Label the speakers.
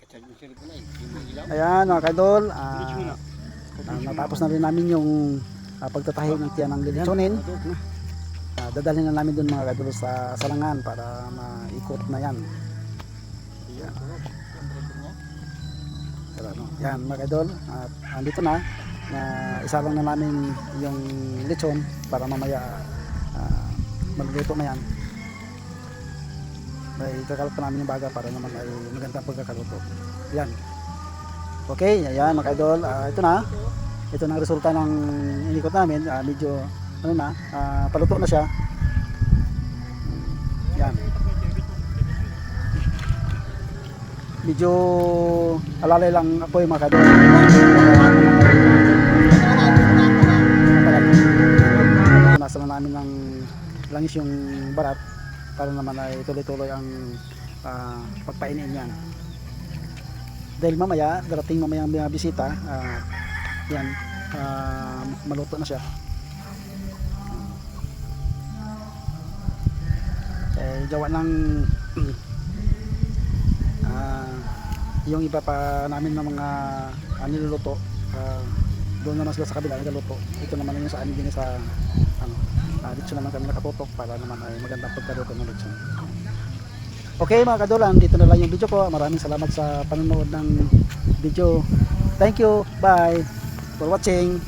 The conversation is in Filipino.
Speaker 1: Ayan mga kaidol, natapos na rin namin yung pagtatahi ng tiyan ng lilitsonin. Dadalhin na namin dun mga kaidol sa salangan para maikot na yan. Yan mga kaidol, at andito na, isalang na namin yung lechon para mamaya magluluto na yan. Ikakalap pa namin yung baga para naman ay magandang pagkakaluto. Yan. Okay, ayan mga kaidol, ito na. Ito na ang resulta ng inikot namin. Medyo ano na, paluto na siya. Yan. Medyo alalay lang apoy mga kaidol. Nasa na namin ng langis yung barat para naman ay tuloy-tuloy ang pagpainin yan. Dahil mamaya, darating mamaya ang mga bisita, yan, maluto na siya. Gawa ng yung iba pa namin ng mga niluluto, doon naman sila sa kabila niluluto. Ito naman yung sa amin din sa dito naman kami nakatutok para naman ay magandang pagkaluto ng lechon. Okay mga kadolan, dito na lang yung video ko. Maraming salamat sa panonood ng video. Thank you, bye for watching.